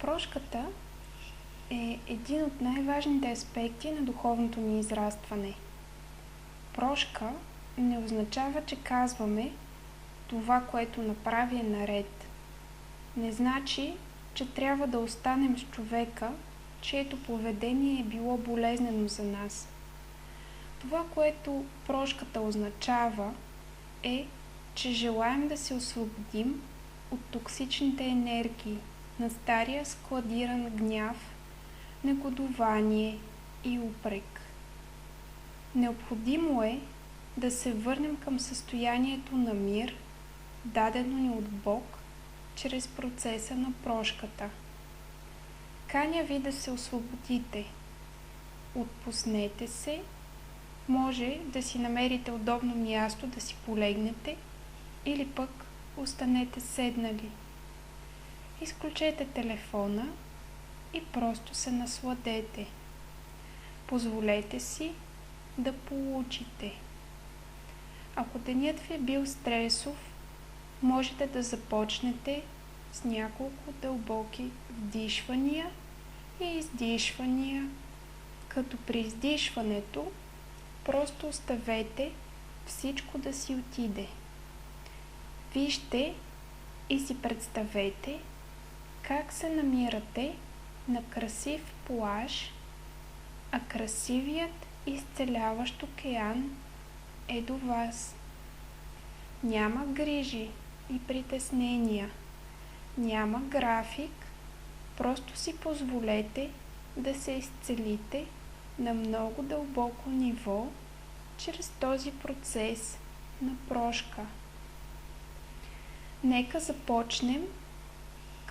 Прошката е един от най-важните аспекти на духовното ни израстване. Прошка не означава, че казваме това, което направи е наред. Не значи, че трябва да останем с човека, чието поведение е било болезнено за нас. Това, което прошката означава, е, че желаем да се освободим от токсичните енергии на стария складиран гняв, негодувание и упрек. Необходимо е да се върнем към състоянието на мир, дадено ни от Бог, чрез процеса на прошката. Каня ви да се освободите. Отпуснете се, може да си намерите удобно място да си полегнете или пък останете седнали. Изключете телефона и просто се насладете. Позволете си да получите. Ако денят ви е бил стресов, можете да започнете с няколко дълбоки вдишвания и издишвания, като при издишването просто оставете всичко да си отиде. Вижте и си представете как се намирате на красив плаж, а красивият изцеляващ океан е до вас. Няма грижи и притеснения, няма график, просто си позволете да се изцелите на много дълбоко ниво чрез този процес на прошка. Нека започнем,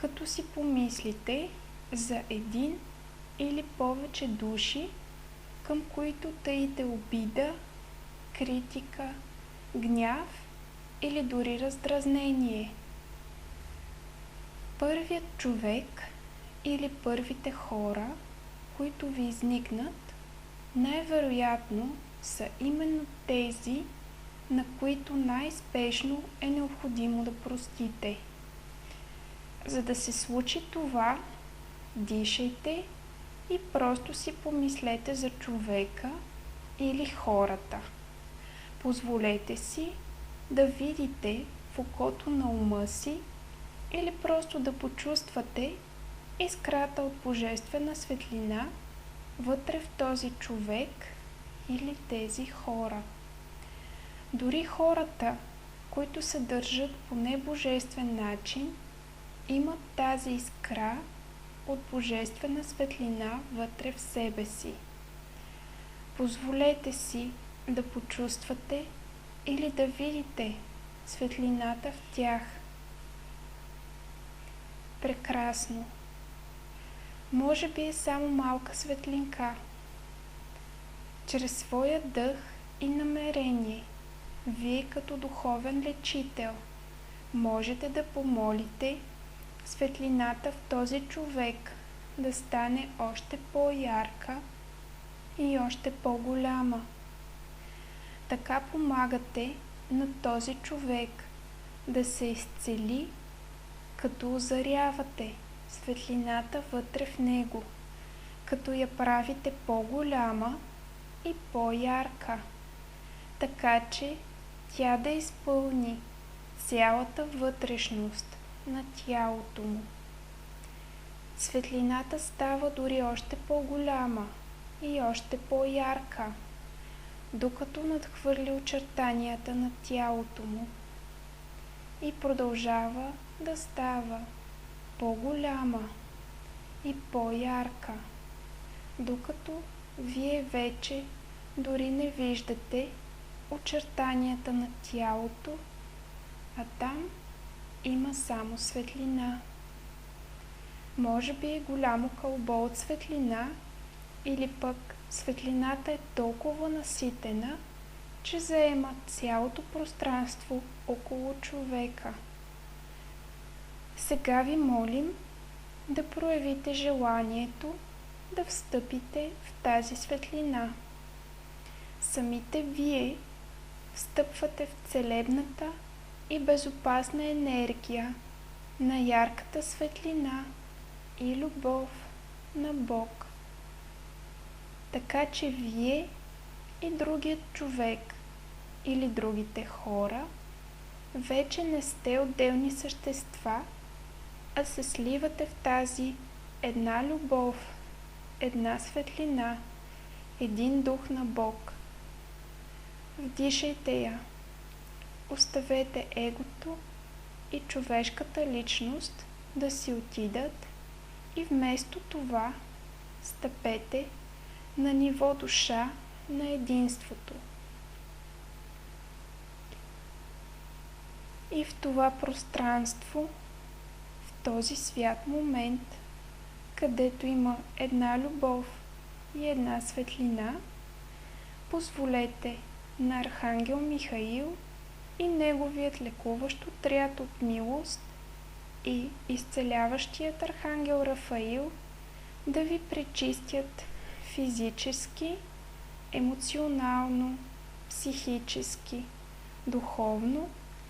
като си помислите за един или повече души, към които таите обида, критика, гняв или дори раздразнение. Първият човек или първите хора, които ви изникнат, най-вероятно са именно тези, на които най-спешно е необходимо да простите. За да се случи това, дишайте и просто си помислете за човека или хората. Позволете си да видите в окото на ума си или просто да почувствате искрата от божествена светлина вътре в този човек или тези хора. Дори хората, които се държат по небожествен начин, имат тази искра от божествена светлина вътре в себе си. Позволете си да почувствате или да видите светлината в тях. Прекрасно! Може би е само малка светлинка. Чрез своя дъх и намерение, вие като духовен лечител можете да помолите светлината в този човек да стане още по-ярка и още по-голяма. Така помагате на този човек да се изцели, като озарявате светлината вътре в него, като я правите по-голяма и по-ярка, така че тя да изпълни цялата вътрешност на тялото му. Светлината става дори още по-голяма и още по-ярка, докато надхвърли очертанията на тялото му и продължава да става по-голяма и по-ярка, докато вие вече дори не виждате очертанията на тялото, а там има само светлина. Може би е голямо кълбо от светлина, или пък светлината е толкова наситена, че заема цялото пространство около човека. Сега ви молим да проявите желанието да встъпите в тази светлина. Самите вие встъпвате в целебната и безопасна енергия на ярката светлина и любов на Бог. Така че вие и другият човек или другите хора вече не сте отделни същества, а се сливате в тази една любов, една светлина, един дух на Бог. Вдишайте я. Оставете егото и човешката личност да си отидат и вместо това стъпете на ниво душа на единството. И в това пространство, в този свят момент, където има една любов и една светлина, позволете на Архангел Михаил и неговият лекуващ отряд от милост и изцеляващият Архангел Рафаил да ви пречистят физически, емоционално, психически, духовно,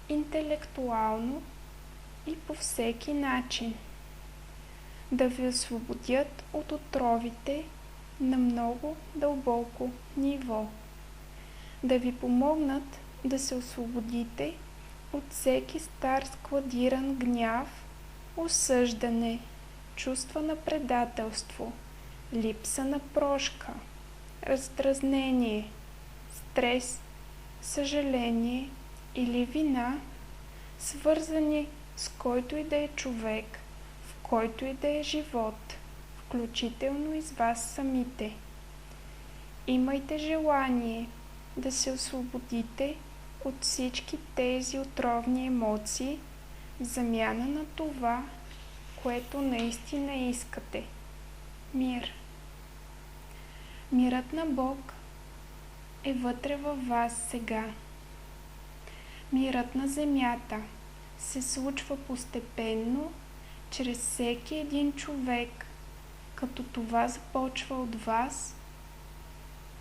интелектуално и по всеки начин. Да ви освободят от отровите на много дълбоко ниво. Да ви помогнат да се освободите от всеки стар складиран гняв, осъждане, чувства на предателство, липса на прошка, раздразнение, стрес, съжаление или вина, свързани с който и да е човек, в който и да е живот, включително и с вас самите. Имайте желание да се освободите от всички тези отровни емоции в замяна на това, което наистина искате. Мир. Мирът на Бог е вътре във вас сега. Мирът на земята се случва постепенно чрез всеки един човек, като това започва от вас.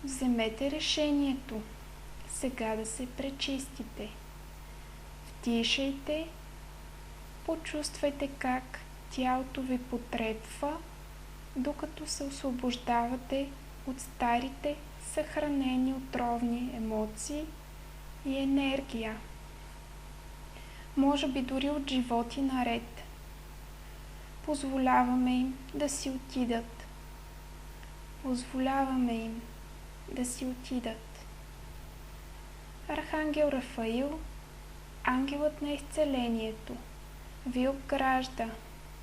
Вземете решението сега да се пречистите. Вдишайте, почувствайте как тялото ви потрепва, докато се освобождавате от старите съхранени отровни емоции и енергия. Може би дори от животи наред. Позволяваме им да си отидат. Позволяваме им да си отидат. Архангел Рафаил, ангелът на изцелението, ви обгражда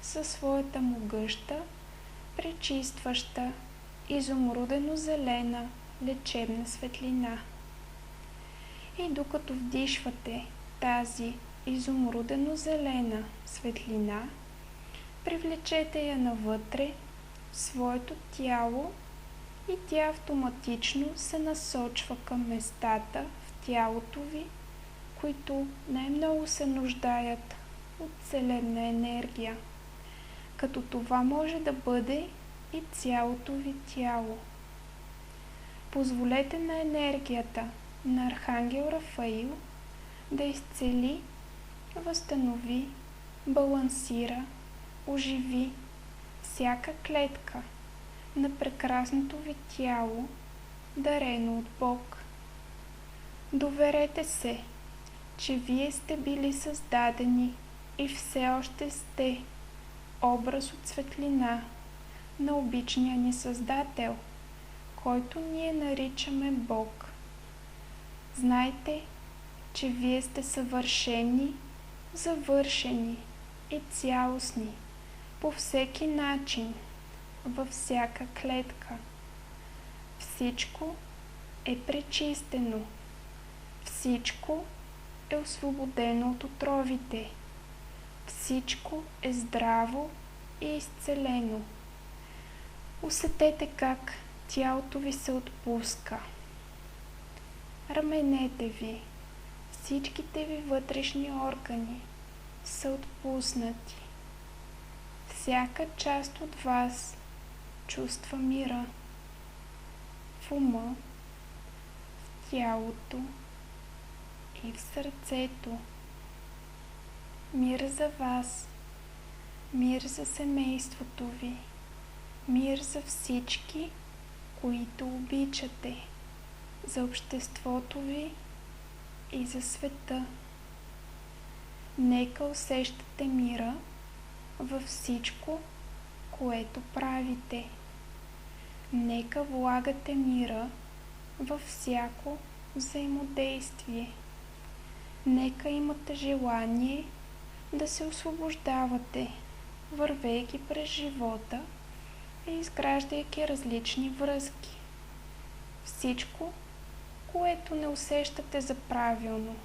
със своята могъща, пречистваща, изумрудено-зелена лечебна светлина. И докато вдишвате тази изумрудено-зелена светлина, привлечете я навътре в своето тяло и тя автоматично се насочва към местата в тялото ви, които най-много се нуждаят от целебна енергия, като това може да бъде и цялото ви тяло. Позволете на енергията на Архангел Рафаил да изцели, възстанови, балансира, оживи всяка клетка на прекрасното ви тяло, дарено от Бог. Доверете се, че вие сте били създадени и все още сте образ от светлина на обичния ни Създател, който ние наричаме Бог. Знайте, че вие сте съвършени, завършени и цялостни по всеки начин, във всяка клетка. Всичко е пречистено. Всичко е освободено от отровите. Всичко е здраво и изцелено. Усетете как тялото ви се отпуска. Раменете ви, всичките ви вътрешни органи са отпуснати. Всяка част от вас чувства мира в ума, в тялото и в сърцето. Мир за вас, Мир за семейството ви. Мир за всички, които обичате. За обществото ви и за света. Нека усещате мира във всичко, което правите. Нека влагате мира във всяко взаимодействие. Нека имате желание да се освобождавате, вървейки през живота и изграждайки различни връзки. Всичко, което не усещате за правилно,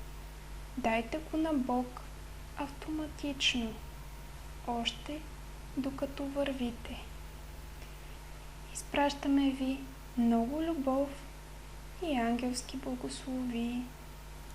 дайте го на Бог автоматично, още докато вървите. Изпращаме ви много любов и ангелски благослови.